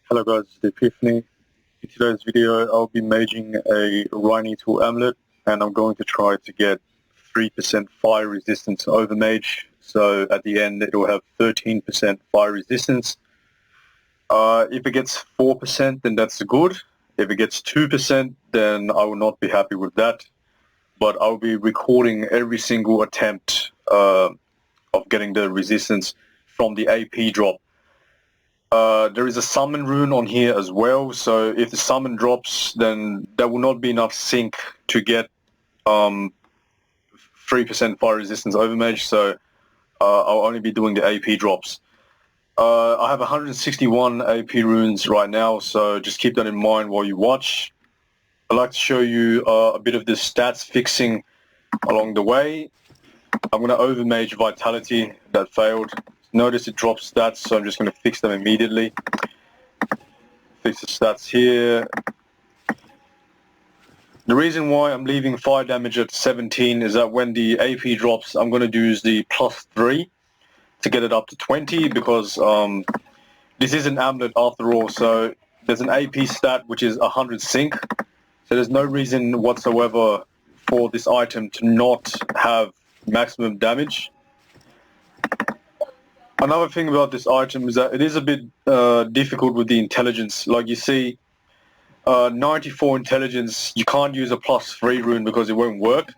Hello guys, it's the-epiphany. In today's video I'll be maging a Rhineetle Amulet and I'm going to try to get 3% fire resistance overmage, so at the end it will have 13% fire resistance. If it gets 4% then that's good. If it gets 2% then I will not be happy with that, but I'll be recording every single attempt of getting the resistance from the AP drop. There is a summon rune on here as well, so if the summon drops, then there will not be enough sync to get 3% fire resistance overmage, so I'll only be doing the AP drops. I have 161 AP runes right now, so just keep that in mind while you watch. I'd like to show you a bit of the stats fixing along the way. I'm going to overmage Vitality, that failed. Notice it drops stats, so I'm just going to fix them immediately. Fix the stats here. The reason why I'm leaving fire damage at 17 is that when the AP drops, I'm going to use the +3 to get it up to 20, because this is an amulet after all, so there's an AP stat which is 100 sync, so there's no reason whatsoever for this item to not have maximum damage. Another thing about this item is that it is a bit difficult with the intelligence. Like you see, 94 intelligence, you can't use a +3 rune because it won't work.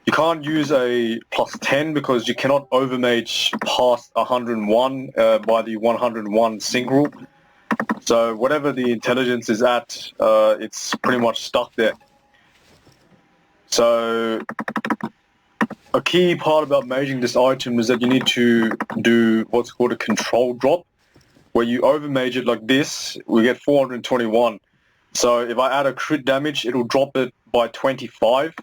You can't use a +10 because you cannot overmage past 101 by the 101 sync rule. So whatever the intelligence is at, it's pretty much stuck there. So a key part about maging this item is that you need to do what's called a control drop, where you overmage it like this. We get 421. So if I add a crit damage, it'll drop it by 25,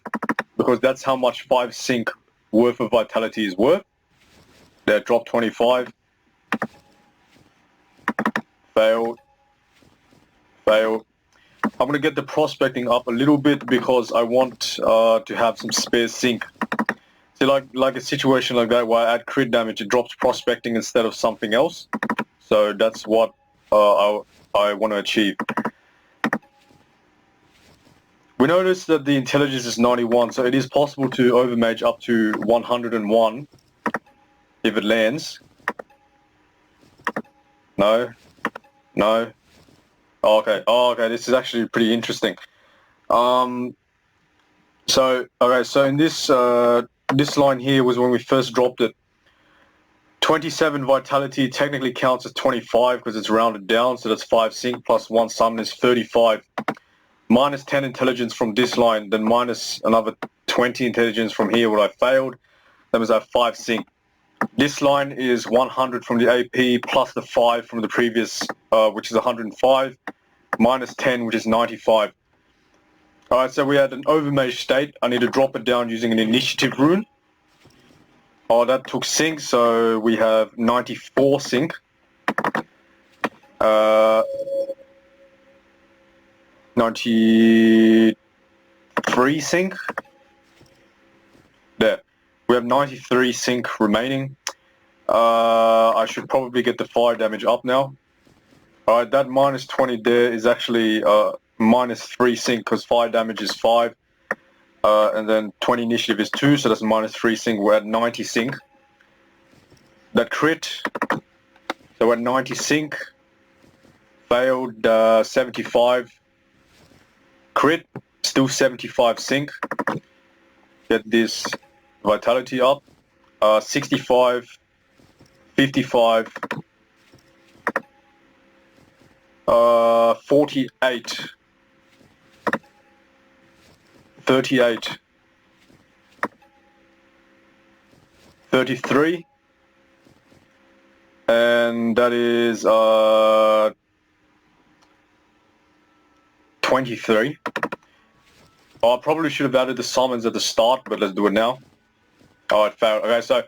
because that's how much 5 sync worth of vitality is worth. There, drop 25. Failed. Failed. I'm going to get the prospecting up a little bit because I want to have some spare sync. See, like a situation like that where I add crit damage, it drops prospecting instead of something else. So that's what I want to achieve. We notice that the intelligence is 91, so it is possible to overmage up to 101 if it lands. No. No. Oh, okay. Oh, okay. This is actually pretty interesting. So in this this line here was when we first dropped it. 27 vitality technically counts as 25 because it's rounded down, so that's 5 sync plus 1 summon is 35. Minus 10 intelligence from this line, then minus another 20 intelligence from here where I failed. That was at 5 sync. This line is 100 from the AP plus the 5 from the previous, which is 105, minus 10, which is 95. Alright, so we had an overmage state. I need to drop it down using an initiative rune. Oh, that took sync, so we have 94 sync. 93 sync. There. We have 93 sync remaining. I should probably get the fire damage up now. Alright, that minus 20 there is actually minus 3 sync because fire damage is 5. And then 20 initiative is 2, so that's minus 3 sync. We're at 90 sync. That crit, so we're at 90 sync. Failed 75. Crit, still 75 sync. Get this vitality up. 65, 55, 48. 38, 33, and that is 23. Oh, I probably should have added the summons at the start, but let's do it now. Oh, it failed. Okay, so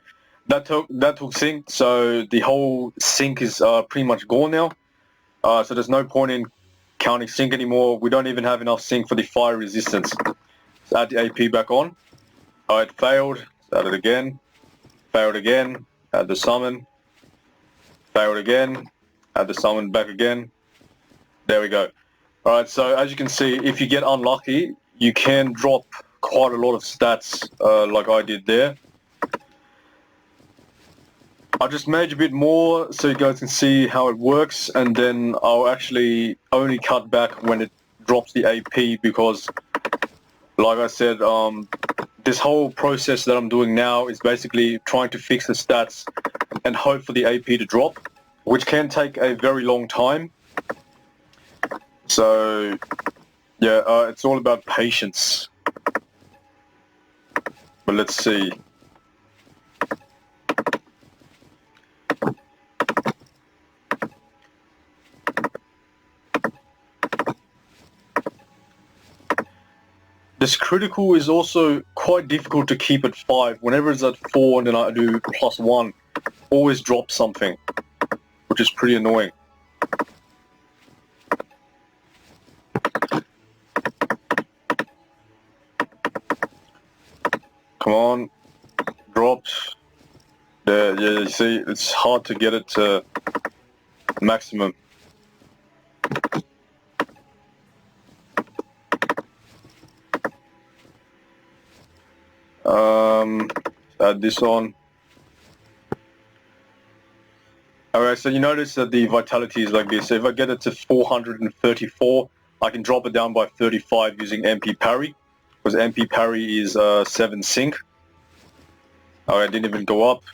that took sync, so the whole sync is pretty much gone now. So there's no point in counting sync anymore. We don't even have enough sync for the fire resistance. Add the AP back on. It failed. Add it again. Failed again. Add the summon. Failed again. Add the summon back again. There we go. Alright, so as you can see, if you get unlucky, you can drop quite a lot of stats like I did there. I'll just mage a bit more so you guys can see how it works, and then I'll actually only cut back when it drops the AP because, like I said, this whole process that I'm doing now is basically trying to fix the stats and hope for the AP to drop, which can take a very long time. So, yeah, it's all about patience. But let's see. This critical is also quite difficult to keep at 5. Whenever it's at 4 and then I do +1, always drop something, which is pretty annoying. Come on, drops. There, yeah, you see, it's hard to get it to maximum. Add this on. Alright, so you notice that the vitality is like this. So if I get it to 434, I can drop it down by 35 using MP parry, because MP parry is 7 sync. Alright, I didn't even go up.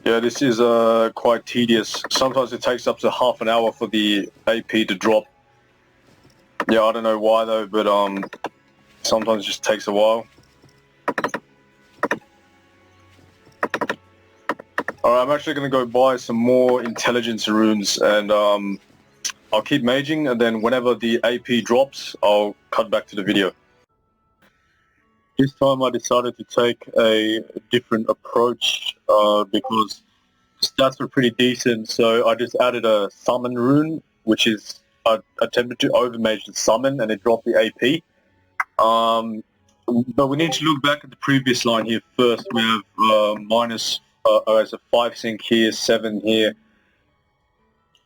Yeah, this is quite tedious. Sometimes it takes up to half an hour for the AP to drop. Yeah, I don't know why though, but sometimes it just takes a while. Alright, I'm actually going to go buy some more intelligence runes, and I'll keep maging, and then whenever the AP drops, I'll cut back to the video. This time I decided to take a different approach because the stats were pretty decent, so I just added a summon rune, which is I attempted to overmage the summon and it dropped the AP. But we need to look back at the previous line here first. We have it's a 5 sync here, 7 here,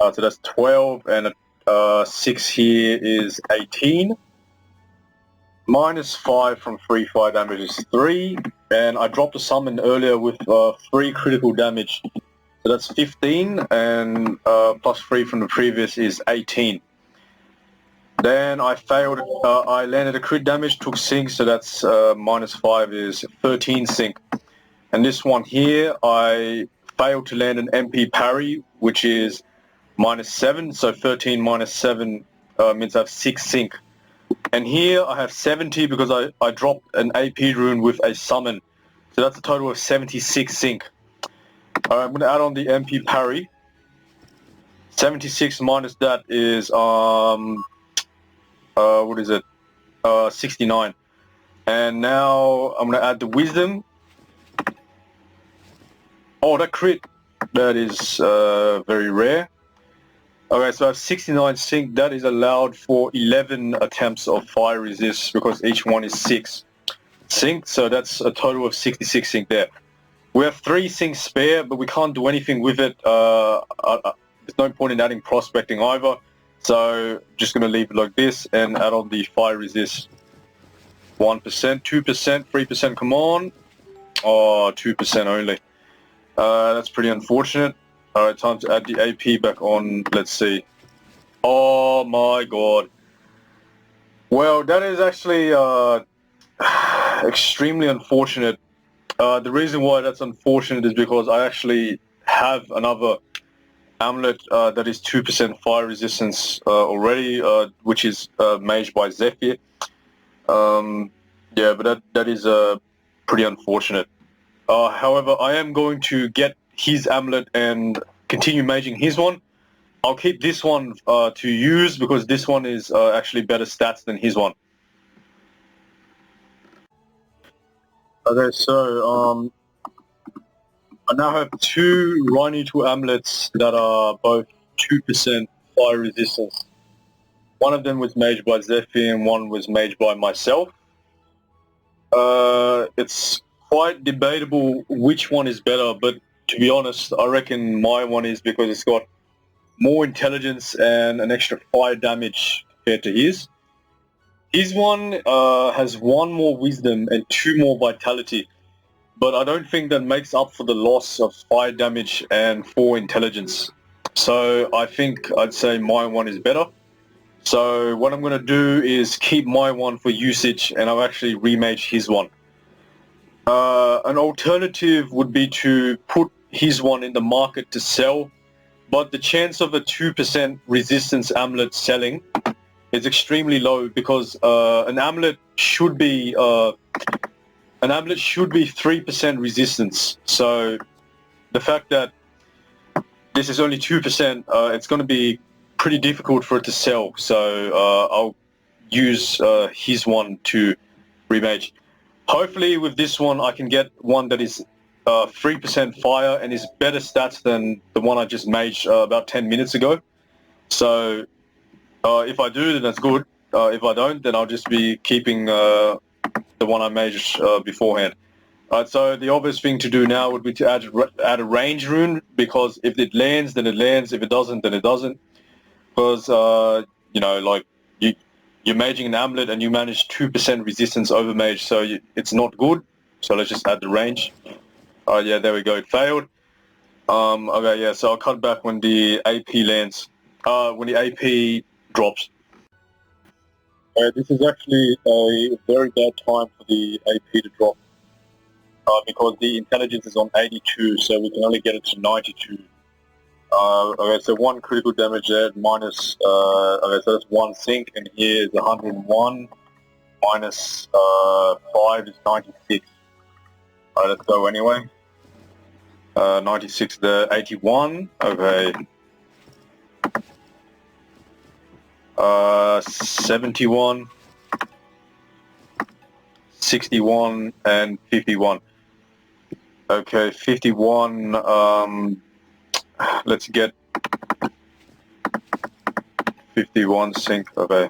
so that's 12, and a 6 here is 18. -5 from free fire damage is 3, and I dropped a summon earlier with 3 critical damage, so that's 15, and +3 from the previous is 18. Then I failed, I landed a crit damage, took sync, so that's -5 is 13 sync. And this one here, I failed to land an MP parry, which is -7, so 13 -7 means I have 6 sync. And here I have 70 because I dropped an AP rune with a summon. So that's a total of 76 sync. Alright, I'm going to add on the MP parry. 76 minus that is, what is it? 69. And now I'm going to add the wisdom. Oh, that crit. That is very rare. Okay, so I have 69 sync. That is allowed for 11 attempts of fire resist because each one is 6 sync. So that's a total of 66 sync there. We have 3 sync spare, but we can't do anything with it. There's no point in adding prospecting either. So just going to leave it like this and add on the fire resist. 1%, 2%, 3%, come on. Oh, 2% only. That's pretty unfortunate. Alright, time to add the AP back on. Let's see. Oh my god. Well, that is actually extremely unfortunate. The reason why that's unfortunate is because I actually have another amulet that is 2% fire resistance already, which is mage by Zephyr. Yeah, but that is pretty unfortunate. However, I am going to get his amulet and continue maging his one. I'll keep this one to use because this one is actually better stats than his one. Okay, so I now have 2 Rhineetle Amulets that are both 2% fire resistance. One of them was made by Zephy and one was made by myself. It's quite debatable which one is better, but to be honest, I reckon my one is because it's got more intelligence and an extra fire damage compared to his. His one has 1 more wisdom and 2 more vitality, but I don't think that makes up for the loss of fire damage and 4 intelligence. So I think I'd say my one is better. So what I'm going to do is keep my one for usage, and I'll actually remage his one. An alternative would be to put his one in the market to sell, but the chance of a 2% resistance amulet selling is extremely low because an amulet should be 3% resistance. So the fact that this is only 2%, it's going to be pretty difficult for it to sell. So I'll use his one to remage. Hopefully with this one I can get one that is 3% fire and is better stats than the one I just made about 10 minutes ago. So if I do, then that's good. If I don't, then I'll just be keeping the one I made beforehand. So the obvious thing to do now would be to add a range rune, because if it lands, then it lands. If it doesn't, then it doesn't. Because you know, like you're maging an amulet and you manage 2% resistance overmage, so it's not good. So let's just add the range. Yeah, there we go. It failed. Okay, yeah. So I'll cut back when the AP lands. When the AP drops. This is actually a very bad time for the AP to drop. Because the intelligence is on 82, so we can only get it to 92. Okay, so 1 critical damage there, minus, okay, so that's 1 sink, and here is 101, minus 5 is 96. Alright, let's go anyway. 96 there, 81, okay. 71, 61, and 51. Okay, 51, let's get 51 sink, okay.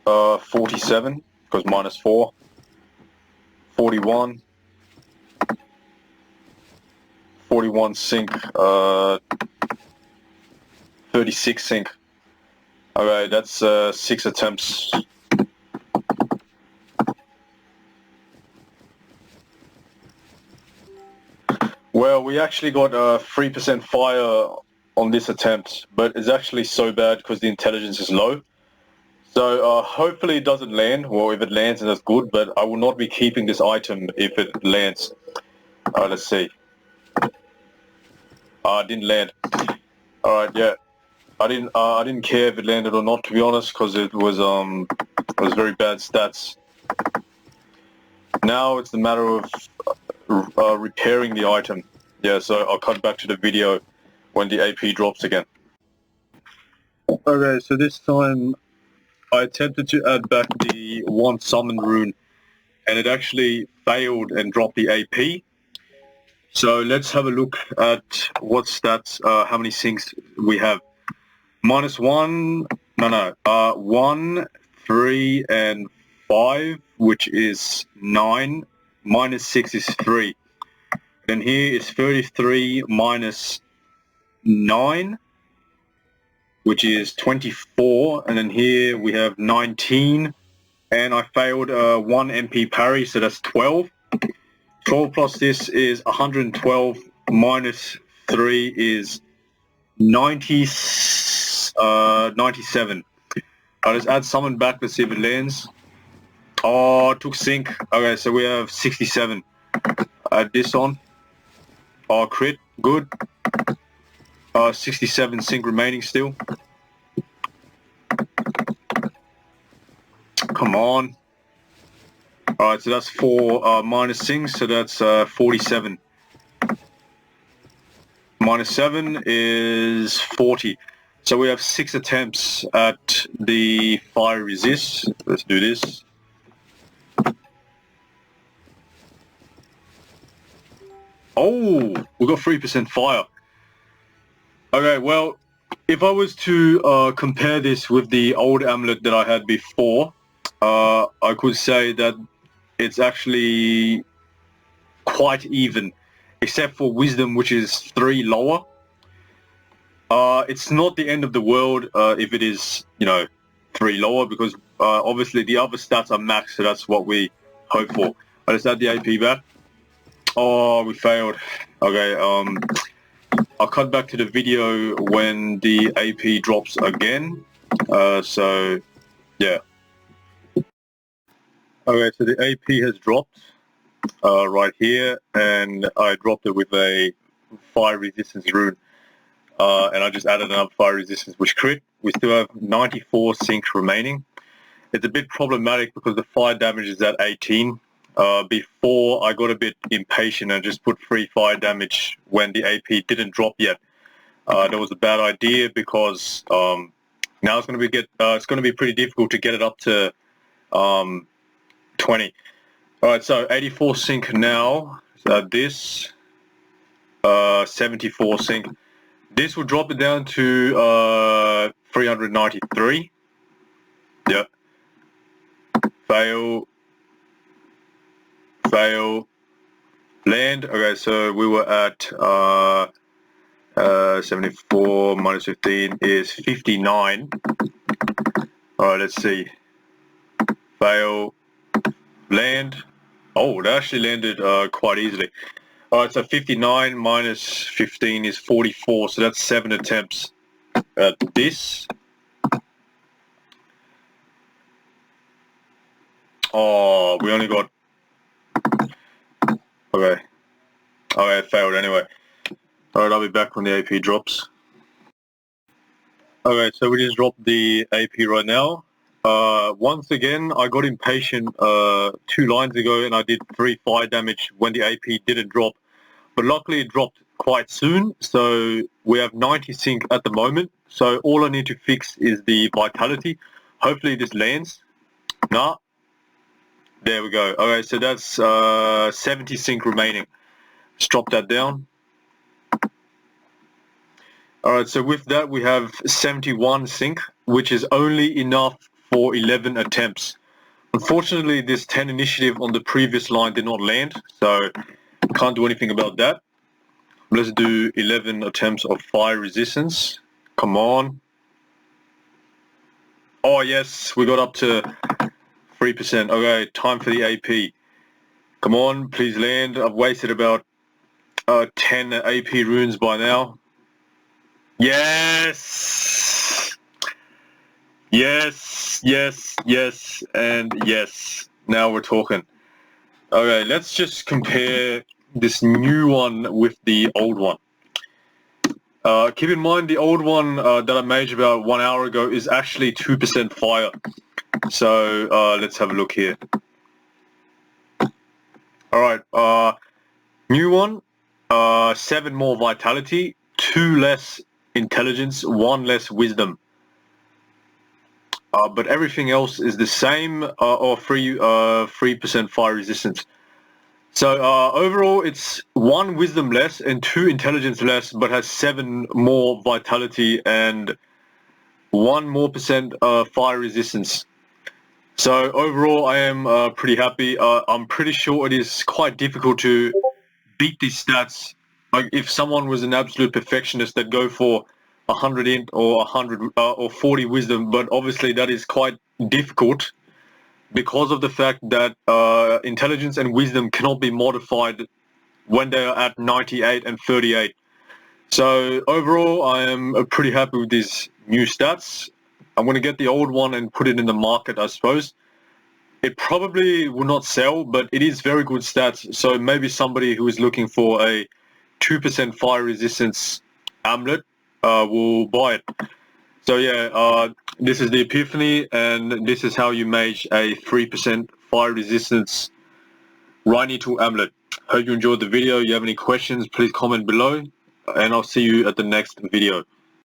Uh, 47, because minus 4. 41. 41 sink, 36 sink. Okay, that's 6 attempts. Well, we actually got 3% fire on this attempt, but it's actually so bad because the intelligence is low. So hopefully it doesn't land. Well, if it lands, then that's good, but I will not be keeping this item if it lands. Let's see. It didn't land. Alright, yeah. I didn't care if it landed or not, to be honest, because it was very bad stats. Now it's the matter of repairing the item. Yeah, so I'll cut back to the video when the AP drops again. Okay, so this time I attempted to add back the 1 summon rune, and it actually failed and dropped the AP. So let's have a look at what stats, how many sinks we have. Minus 1, 1, 3, and 5, which is 9. Minus 6 is 3. Then here is 33 minus 9, which is 24. And then here we have 19. And I failed 1 MP parry, so that's 12. 12 plus this is 112, minus 3 is 97. I'll just add summon back to see if it lands. Oh, it took sync. Okay, so we have 67. Add this on. Oh, crit. Good. 67 sync remaining still. Come on. Alright, so that's 4 minus syncs, so that's 47. Minus 7 is 40. So we have 6 attempts at the fire resist. Let's do this. Oh, we got 3% fire. Okay, well, if I was to compare this with the old amulet that I had before, I could say that it's actually quite even, except for wisdom, which is 3 lower. It's not the end of the world if it is, 3 lower, because obviously the other stats are max, so that's what we hope for. I just add the AP back. Oh, we failed. Okay, I'll cut back to the video when the AP drops again. So, yeah. Okay, so the AP has dropped right here, and I dropped it with a fire resistance rune. And I just added another fire resistance, which crit. We still have 94 sync remaining. It's a bit problematic because the fire damage is at 18. Before, I got a bit impatient and just put 3 fire damage when the AP didn't drop yet. That was a bad idea because now it's going to be pretty difficult to get it up to 20. All right, so 84 sync now. This 74 sync. This will drop it down to 393. Yep. Fail. Fail. Land. Okay, so we were at 74 minus 15 is 59. Alright, let's see. Fail. Land. Oh, that actually landed quite easily. Alright, so 59 minus 15 is 44, so that's 7 attempts at this. Oh, we only got... Okay. Okay, it failed anyway. Alright, I'll be back when the AP drops. Okay, so we just dropped the AP right now. Once again, I got impatient 2 lines ago and I did 3 fire damage when the AP didn't drop. But luckily it dropped quite soon, so we have 90 sync at the moment. So all I need to fix is the vitality. Hopefully this lands. Nah. There we go. Okay, so that's 70 sync remaining. Let's drop that down. Alright, so with that we have 71 sync, which is only enough for 11 attempts. Unfortunately, this 10 initiative on the previous line did not land, so can't do anything about that. Let's do 11 attempts of fire resistance. Come on. Oh yes, we got up to 3%. Okay, time for the AP. Come on, please land. I've wasted about 10 AP runes by now. Yes! Yes, yes, yes, and yes. Now we're talking. Okay, let's just compare this new one with the old one. Keep in mind the old one that I made about 1 hour ago is actually 2% fire. So let's have a look here. Alright, new one, 7 more vitality, 2 less intelligence, 1 less wisdom. But everything else is the same, or 3% fire resistance. So overall it's 1 wisdom less and 2 intelligence less, but has 7 more vitality and 1 more percent fire resistance. So overall I am pretty happy. I'm pretty sure it is quite difficult to beat these stats. Like if someone was an absolute perfectionist, they'd go for 100 int or 100 or 40 wisdom, but obviously that is quite difficult because of the fact that intelligence and wisdom cannot be modified when they are at 98 and 38. So overall I am pretty happy with these new stats. I'm going to get the old one and put it in the market, I suppose. It probably will not sell, but it is very good stats, so maybe somebody who is looking for a 2% fire resistance amulet will buy it. So yeah, this is the Epiphany, and this is how you mage a 3% fire resistance Rhineetle Amulet. Hope you enjoyed the video. If you have any questions, please comment below, and I'll see you at the next video.